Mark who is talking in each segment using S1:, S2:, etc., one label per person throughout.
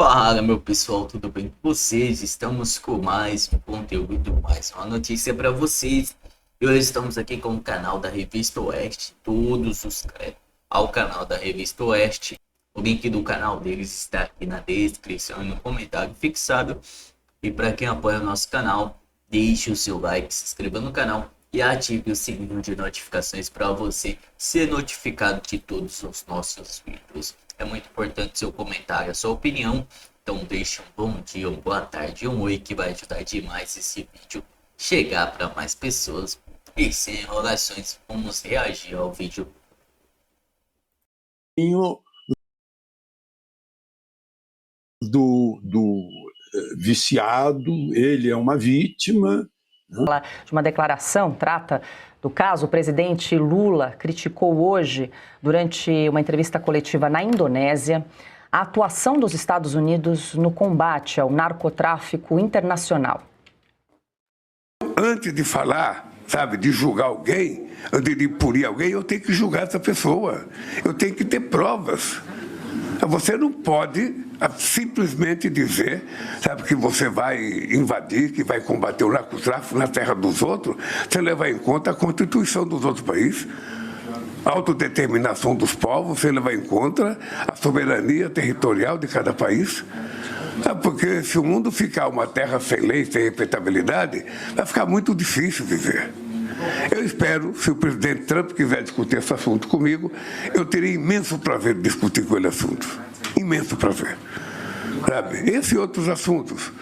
S1: Fala, meu pessoal, tudo bem com vocês? Estamos com mais um conteúdo, mais uma notícia para vocês. E hoje estamos aqui com o canal da Revista Oeste. Todos suscrevam ao canal da Revista Oeste. O link do canal deles está aqui na descrição e no comentário fixado. E para quem apoia o nosso canal, deixe o seu like, se inscreva no canal e ative o sininho de notificações para você ser notificado de todos os nossos vídeos. É muito importante seu comentário, a sua opinião. Então deixe um bom dia, uma boa tarde, um oi que vai ajudar demais esse vídeo chegar para mais pessoas. E sem enrolações, vamos reagir ao vídeo.
S2: Do viciado, ele é uma vítima.
S3: De uma declaração, trata do caso. O presidente Lula criticou hoje, durante uma entrevista coletiva na Indonésia, a atuação dos Estados Unidos no combate ao narcotráfico internacional.
S4: Antes de falar, de julgar alguém, antes de punir alguém, eu tenho que julgar essa pessoa. Eu tenho que ter provas. Você não pode simplesmente dizer, que você vai invadir, que vai combater o narcotráfico na terra dos outros, sem levar em conta a Constituição dos outros países, a autodeterminação dos povos, sem levar em conta a soberania territorial de cada país. Porque se o mundo ficar uma terra sem lei, sem respeitabilidade, vai ficar muito difícil viver. Eu espero, se o presidente Trump quiser discutir esse assunto comigo, eu teria imenso prazer de discutir com ele assuntos. Imenso prazer. Esse e outros assuntos.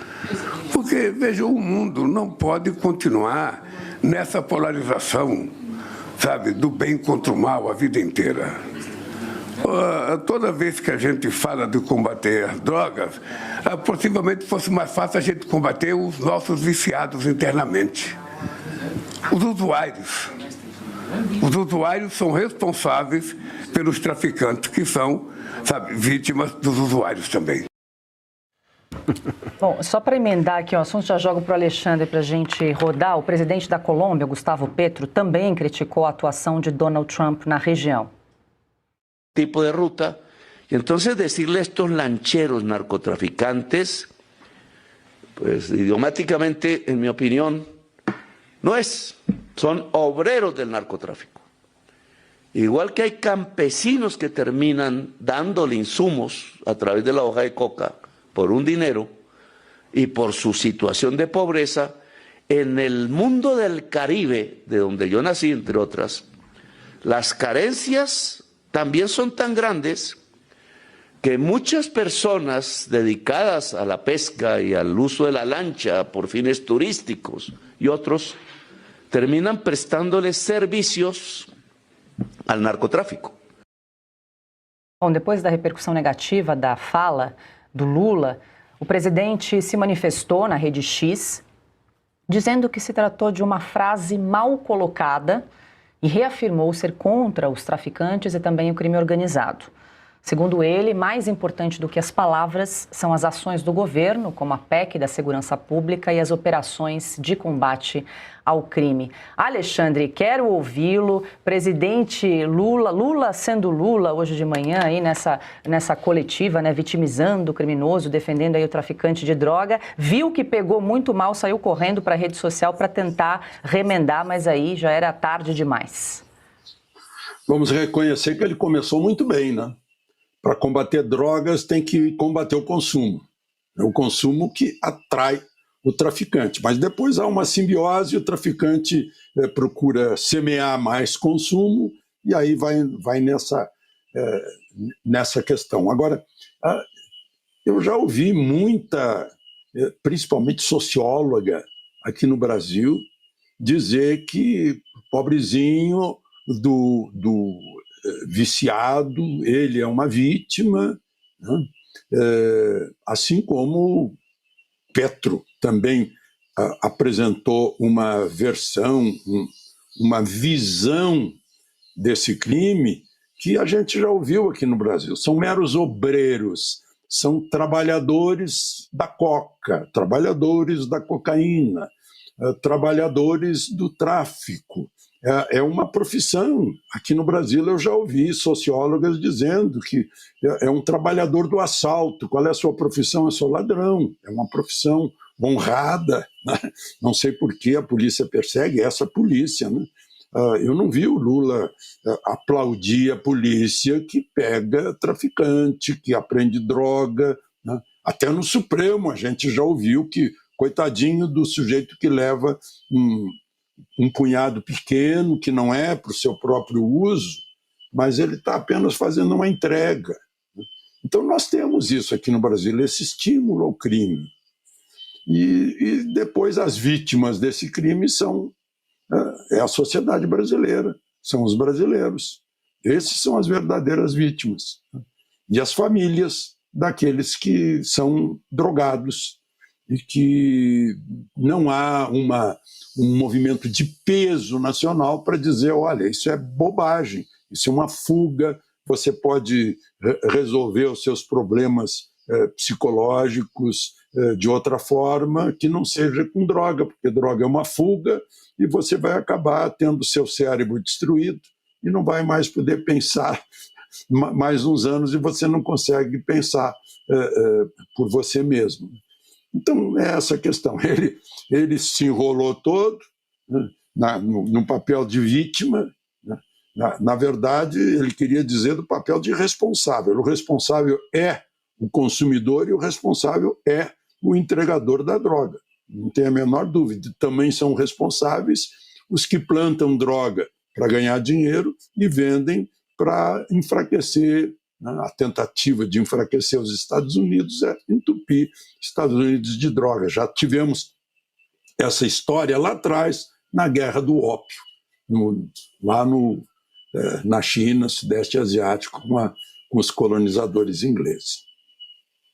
S4: Porque, veja, o mundo não pode continuar nessa polarização, do bem contra o mal a vida inteira. Toda vez que a gente fala de combater as drogas, possivelmente fosse mais fácil a gente combater os nossos viciados internamente. Os usuários. Os usuários são responsáveis pelos traficantes, que são, vítimas dos usuários também.
S3: Bom, só para emendar aqui o assunto, já jogo para o Alexandre para a gente rodar. O presidente da Colômbia, Gustavo Petro, também criticou a atuação de Donald Trump na região.
S5: Tipo de ruta, y entonces decirle a estos lancheros narcotraficantes, pues idiomáticamente, en mi opinión, no es, son obreros del narcotráfico. Igual que hay campesinos que terminan dándole insumos a través de la hoja de coca por un dinero y por su situación de pobreza, en el mundo del Caribe, de donde yo nací, entre otras, las carencias también son tan grandes que muchas personas dedicadas a la pesca y al uso de la lancha por fines turísticos y otros terminan prestándoles servicios al narcotráfico.
S3: Bom, depois da repercussão negativa da fala do Lula, o presidente se manifestou na Rede X, dizendo que se tratou de uma frase mal colocada e reafirmou ser contra os traficantes e também o crime organizado. Segundo ele, mais importante do que as palavras são as ações do governo, como a PEC da segurança pública e as operações de combate ao crime. Alexandre, quero ouvi-lo. Presidente Lula sendo Lula hoje de manhã aí nessa coletiva, vitimizando o criminoso, defendendo aí o traficante de droga, viu que pegou muito mal, saiu correndo para a rede social para tentar remendar, mas aí já era tarde demais.
S2: Vamos reconhecer que ele começou muito bem, né? Para combater drogas tem que combater o consumo. É o consumo que atrai o traficante. Mas depois há uma simbiose, o traficante procura semear mais consumo e aí vai nessa questão. Agora, eu já ouvi muita, principalmente socióloga aqui no Brasil, dizer que pobrezinho do viciado, ele é uma vítima, né? Assim como Petro também apresentou uma versão, uma visão desse crime que a gente já ouviu aqui no Brasil. São meros obreiros, são trabalhadores da coca, trabalhadores da cocaína, trabalhadores do tráfico. é uma profissão. Aqui no Brasil eu já ouvi sociólogas dizendo que é um trabalhador do assalto. Qual é a sua profissão? Eu sou ladrão. É uma profissão honrada, né? Não sei por que a polícia persegue essa polícia, né? Eu não vi o Lula aplaudir a polícia que pega traficante, que apreende droga, né? Até no Supremo a gente já ouviu que, coitadinho do sujeito que leva um punhado pequeno, que não é para o seu próprio uso, mas ele está apenas fazendo uma entrega. Então nós temos isso aqui no Brasil, esse estímulo ao crime. E depois as vítimas desse crime são a sociedade brasileira, são os brasileiros. Esses são as verdadeiras vítimas. E as famílias daqueles que são drogados e que não há um movimento de peso nacional para dizer, olha, isso é bobagem, isso é uma fuga, você pode resolver os seus problemas psicológicos de outra forma que não seja com droga, porque droga é uma fuga e você vai acabar tendo seu cérebro destruído e não vai mais poder pensar mais uns anos e você não consegue pensar por você mesmo. Então, é essa a questão. Ele se enrolou todo, né, no papel de vítima. Né? Na verdade, ele queria dizer do papel de responsável. O responsável é o consumidor e o responsável é o entregador da droga. Não tem a menor dúvida. Também são responsáveis os que plantam droga para ganhar dinheiro e vendem para enfraquecer. A tentativa de enfraquecer os Estados Unidos é entupir Estados Unidos de droga. Já tivemos essa história lá atrás, na Guerra do Ópio, na China, Sudeste Asiático, com os colonizadores ingleses.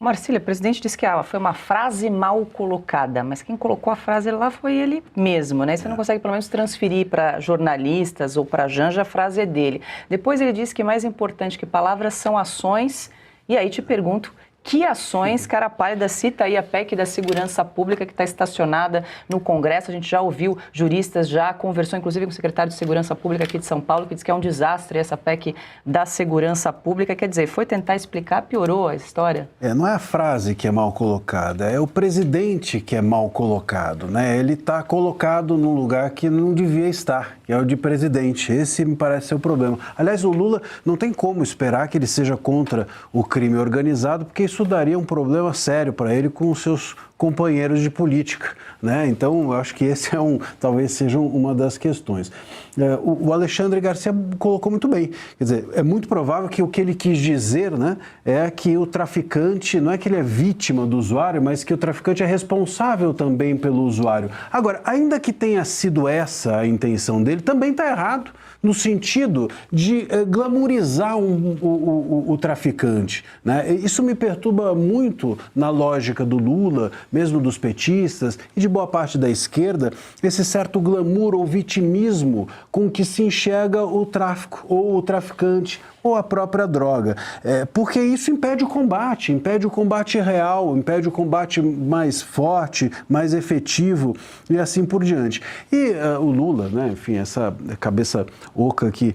S3: Marcília, o presidente disse que foi uma frase mal colocada, mas quem colocou a frase lá foi ele mesmo, né? Você não consegue pelo menos transferir para jornalistas ou para a Janja, a frase é dele. Depois ele disse que mais importante que palavras são ações, e aí te pergunto, que ações, cara pálida, cita aí a PEC da segurança pública que está estacionada no Congresso. A gente já ouviu juristas, já conversou inclusive com o secretário de Segurança Pública aqui de São Paulo, que diz que é um desastre essa PEC da segurança pública. Quer dizer, foi tentar explicar, piorou a história?
S6: Não é a frase que é mal colocada, é o presidente que é mal colocado, né? Ele está colocado num lugar que não devia estar, que é o de presidente. Esse me parece ser o problema. Aliás, o Lula não tem como esperar que ele seja contra o crime organizado, porque isso daria um problema sério para ele com os seus companheiros de política, né? Então, eu acho que esse talvez seja uma das questões. O Alexandre Garcia colocou muito bem. Quer dizer, é muito provável que o que ele quis dizer, né, é que o traficante, não é que ele é vítima do usuário, mas que o traficante é responsável também pelo usuário. Agora, ainda que tenha sido essa a intenção dele, também está errado, no sentido de glamourizar o traficante, né? Isso me perturba muito na lógica do Lula, mesmo dos petistas e de boa parte da esquerda, esse certo glamour ou vitimismo com que se enxerga o tráfico ou o traficante ou a própria droga, porque isso impede o combate real, impede o combate mais forte, mais efetivo e assim por diante. E o Lula, né, enfim, essa cabeça oca que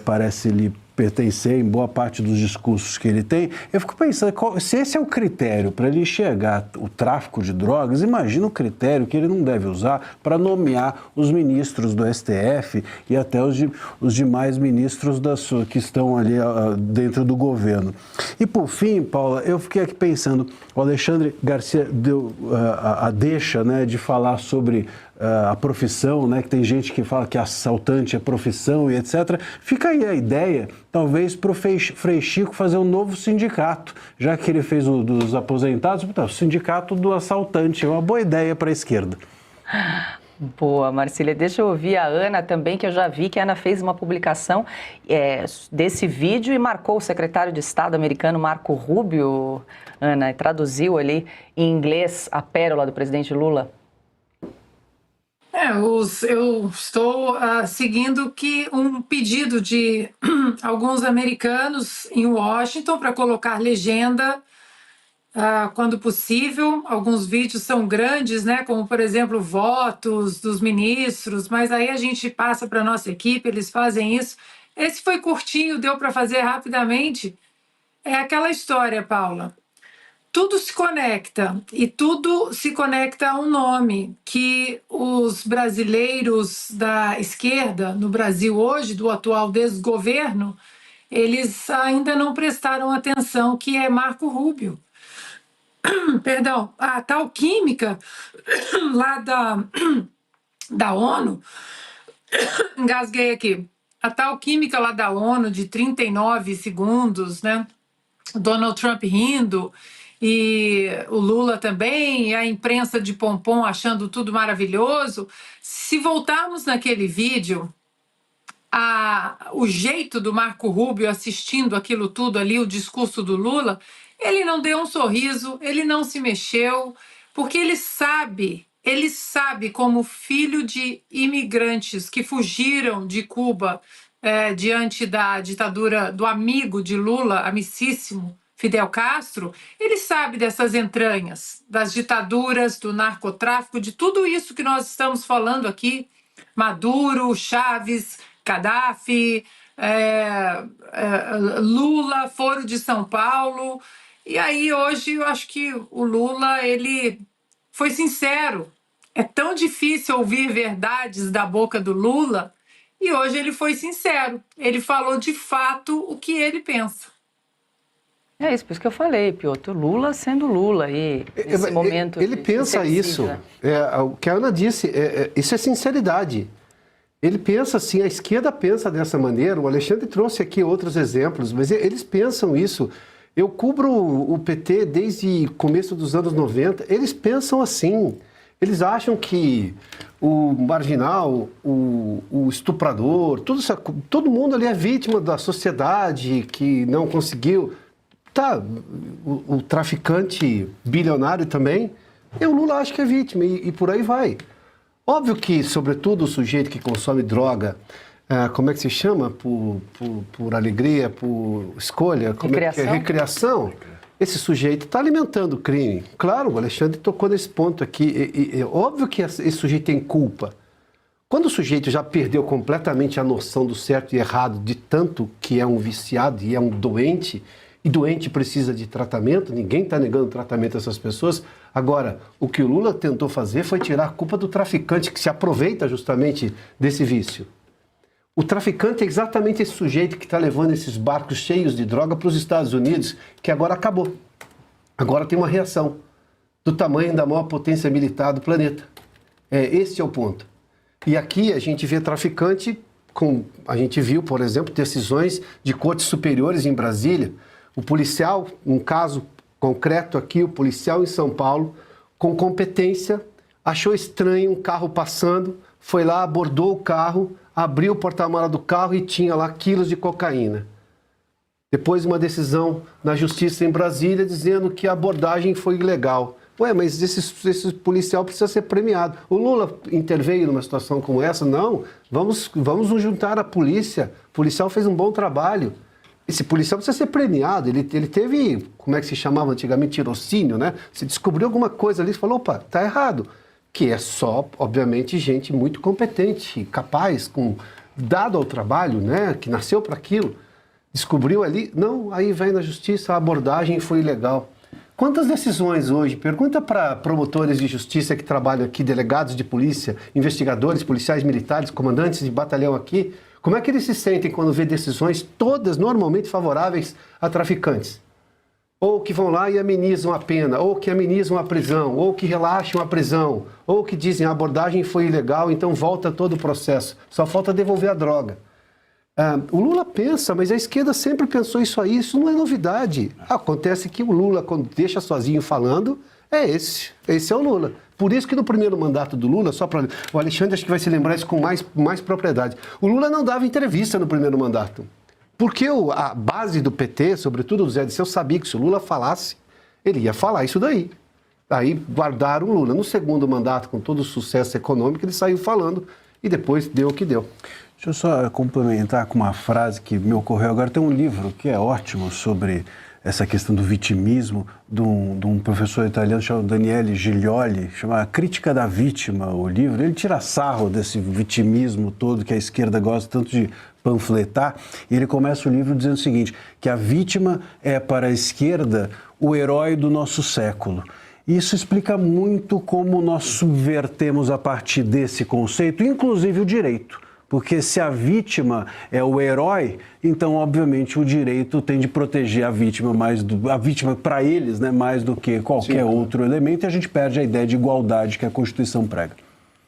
S6: parece lhe pertencer em boa parte dos discursos que ele tem, eu fico pensando, se esse é o critério para ele enxergar o tráfico de drogas, imagina o critério que ele não deve usar para nomear os ministros do STF e até os demais ministros que estão ali dentro do governo. E por fim, Paula, eu fiquei aqui pensando, o Alexandre Garcia deu a deixa, né, de falar sobre a profissão, né, que tem gente que fala que assaltante é profissão e etc. Fica aí a ideia, talvez, para o Frei Chico fazer um novo sindicato, já que ele fez o dos aposentados, o sindicato do assaltante. É uma boa ideia para a esquerda.
S3: Boa, Marcília. Deixa eu ouvir a Ana também, que eu já vi que a Ana fez uma publicação desse vídeo e marcou o secretário de Estado americano Marco Rubio, Ana, e traduziu ali em inglês a pérola do presidente Lula.
S7: Eu estou seguindo um pedido de alguns americanos em Washington para colocar legenda quando possível. Alguns vídeos são grandes, né? Como, por exemplo, votos dos ministros, mas aí a gente passa para a nossa equipe, eles fazem isso. Esse foi curtinho, deu para fazer rapidamente. É aquela história, Paula. Tudo se conecta e tudo se conecta a um nome que os brasileiros da esquerda no Brasil hoje, do atual desgoverno, eles ainda não prestaram atenção, que é Marco Rubio. Perdão, a tal química lá da ONU, engasguei aqui, a tal química lá da ONU de 39 segundos, né? Donald Trump rindo, e o Lula também, e a imprensa de pompom achando tudo maravilhoso. Se voltarmos naquele vídeo, o jeito do Marco Rubio assistindo aquilo tudo ali, o discurso do Lula, ele não deu um sorriso, ele não se mexeu, porque ele sabe como filho de imigrantes que fugiram de Cuba diante da ditadura do amigo de Lula, amicíssimo, Fidel Castro, ele sabe dessas entranhas, das ditaduras, do narcotráfico, de tudo isso que nós estamos falando aqui, Maduro, Chaves, Gaddafi, Lula, Foro de São Paulo. E aí hoje eu acho que o Lula, ele foi sincero. É tão difícil ouvir verdades da boca do Lula, e hoje ele foi sincero. Ele falou de fato o que ele pensa.
S3: É isso, por isso que eu falei, Piotr, Lula sendo Lula, e nesse momento...
S8: Ele pensa isso, o que a Ana disse, isso é sinceridade. Ele pensa assim, a esquerda pensa dessa maneira, o Alexandre trouxe aqui outros exemplos, mas eles pensam isso. Eu cubro o PT desde o começo dos anos 90, eles pensam assim, eles acham que o marginal, o estuprador, todo mundo ali é vítima da sociedade que não conseguiu... Tá, o traficante bilionário também, o Lula acha que é vítima e por aí vai. Óbvio que, sobretudo, o sujeito que consome droga, como é que se chama? Por alegria, por escolha?
S3: Recreação.
S8: Recreação. Esse sujeito está alimentando o crime. Claro, o Alexandre tocou nesse ponto aqui. É óbvio que esse sujeito tem culpa. Quando o sujeito já perdeu completamente a noção do certo e errado, de tanto que é um viciado e é um doente... E doente precisa de tratamento, ninguém está negando tratamento a essas pessoas. Agora, o que o Lula tentou fazer foi tirar a culpa do traficante, que se aproveita justamente desse vício. O traficante é exatamente esse sujeito que está levando esses barcos cheios de droga para os Estados Unidos, que agora acabou. Agora tem uma reação do tamanho da maior potência militar do planeta. Esse é o ponto. E aqui a gente vê traficante, a gente viu, por exemplo, decisões de cortes superiores em Brasília. O policial, um caso concreto aqui, o policial em São Paulo, com competência, achou estranho um carro passando, foi lá, abordou o carro, abriu o porta-mala do carro e tinha lá quilos de cocaína. Depois uma decisão na justiça em Brasília dizendo que a abordagem foi ilegal. Ué, mas esse policial precisa ser premiado. O Lula interveio numa situação como essa? Não, vamos nos juntar à polícia. O policial fez um bom trabalho. Esse policial precisa ser premiado, ele teve, como é que se chamava antigamente, tirocínio, né? Se descobriu alguma coisa ali, falou, opa, tá errado. Que é só, obviamente, gente muito competente, capaz, dado ao trabalho, né? Que nasceu para aquilo. Descobriu ali, não, aí vem na justiça, a abordagem foi ilegal. Quantas decisões hoje? Pergunta para promotores de justiça que trabalham aqui, delegados de polícia, investigadores, policiais militares, comandantes de batalhão aqui, como é que eles se sentem quando vê decisões todas normalmente favoráveis a traficantes? Ou que vão lá e amenizam a pena, ou que amenizam a prisão, ou que relaxam a prisão, ou que dizem a abordagem foi ilegal, então volta todo o processo. Só falta devolver a droga. O Lula pensa, mas a esquerda sempre pensou isso aí, isso não é novidade. Acontece que o Lula, quando deixa sozinho falando, esse é o Lula. Por isso que no primeiro mandato do Lula, só para o Alexandre acho que vai se lembrar isso com mais propriedade, o Lula não dava entrevista no primeiro mandato. Porque a base do PT, sobretudo o Zé Disseu, sabia que se o Lula falasse, ele ia falar isso daí. Aí guardaram o Lula. No segundo mandato, com todo o sucesso econômico, ele saiu falando e depois deu o que deu.
S6: Deixa eu só complementar com uma frase que me ocorreu agora. Tem um livro que é ótimo sobre essa questão do vitimismo, de um professor italiano chamado Daniele Giglioli, chama A Crítica da Vítima, o livro. Ele tira sarro desse vitimismo todo que a esquerda gosta tanto de panfletar, e ele começa o livro dizendo o seguinte, que a vítima é para a esquerda o herói do nosso século. Isso explica muito como nós subvertemos a partir desse conceito, inclusive o direito. Porque se a vítima é o herói, então, obviamente, o direito tem de proteger a vítima para eles, né, mais do que qualquer outro elemento, e a gente perde a ideia de igualdade que a Constituição prega.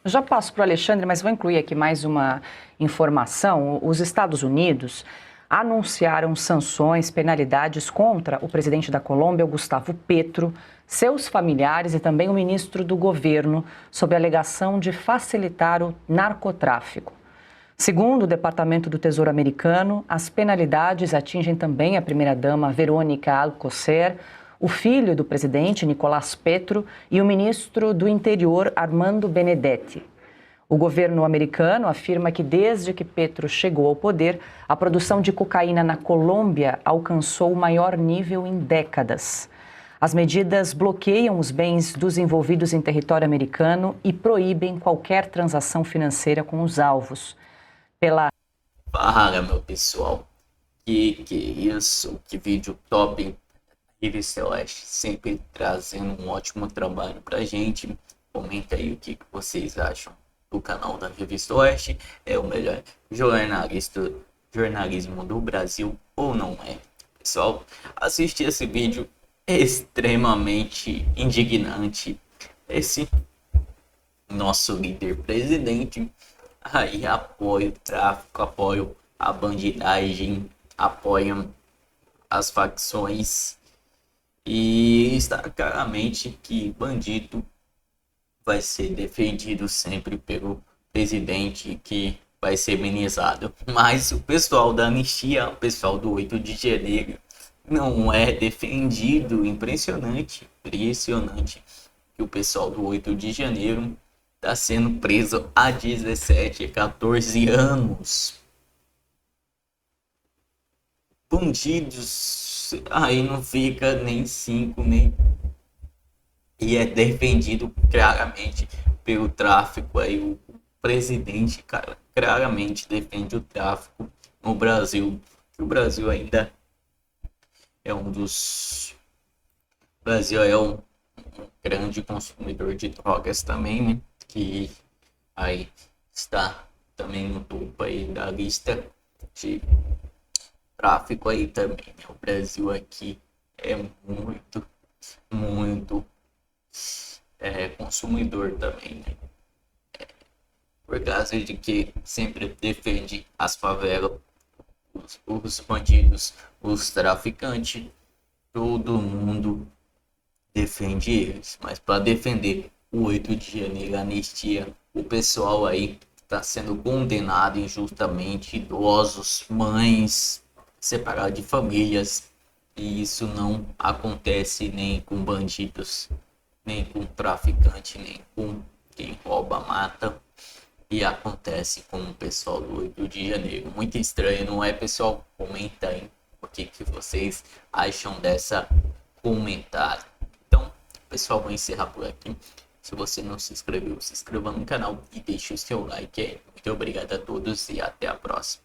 S3: Eu já passo para o Alexandre, mas vou incluir aqui mais uma informação. Os Estados Unidos anunciaram sanções, penalidades contra o presidente da Colômbia, Gustavo Petro, seus familiares e também o ministro do governo, sob a alegação de facilitar o narcotráfico. Segundo o Departamento do Tesouro americano, as penalidades atingem também a primeira-dama Verônica Alcocer, o filho do presidente, Nicolás Petro, e o ministro do Interior, Armando Benedetti. O governo americano afirma que desde que Petro chegou ao poder, a produção de cocaína na Colômbia alcançou o maior nível em décadas. As medidas bloqueiam os bens dos envolvidos em território americano e proíbem qualquer transação financeira com os alvos.
S1: Fala, meu pessoal, que isso, que vídeo top. Revista Oeste sempre trazendo um ótimo trabalho pra gente. Comenta aí o que vocês acham do canal da Revista Oeste. É o melhor jornalismo do Brasil ou não é? Pessoal, assistir esse vídeo é extremamente indignante. Esse nosso líder presidente aí apoia o tráfico, apoia a bandidagem, apoia as facções, e está claramente que bandido vai ser defendido sempre pelo presidente, que vai ser amenizado. Mas o pessoal da anistia, o pessoal do 8 de janeiro não é defendido. Impressionante que o pessoal do 8 de janeiro está sendo preso há 17, 14 anos. Bandidos aí não fica nem 5, nem... E é defendido claramente pelo tráfico. Aí o presidente, cara, claramente defende o tráfico no Brasil. O Brasil ainda é um dos... O Brasil é um grande consumidor de drogas também, né? Que aí está também no topo aí da lista de tráfico aí também, né? O Brasil aqui é muito consumidor também, né? Por causa de que sempre defende as favelas, os bandidos, os traficantes, todo mundo defende eles. Mas para defender o 8 de janeiro, a anistia, o pessoal aí está sendo condenado injustamente, idosos, mães, separados de famílias, e isso não acontece nem com bandidos, nem com traficante, nem com quem rouba, mata, e acontece com o pessoal do 8 de janeiro. Muito estranho, não é, pessoal? Comenta aí o que vocês acham dessa comentário. Então, pessoal, vou encerrar por aqui. Se você não se inscreveu, se inscreva no canal e deixe o seu like aí. Muito obrigado a todos e até a próxima.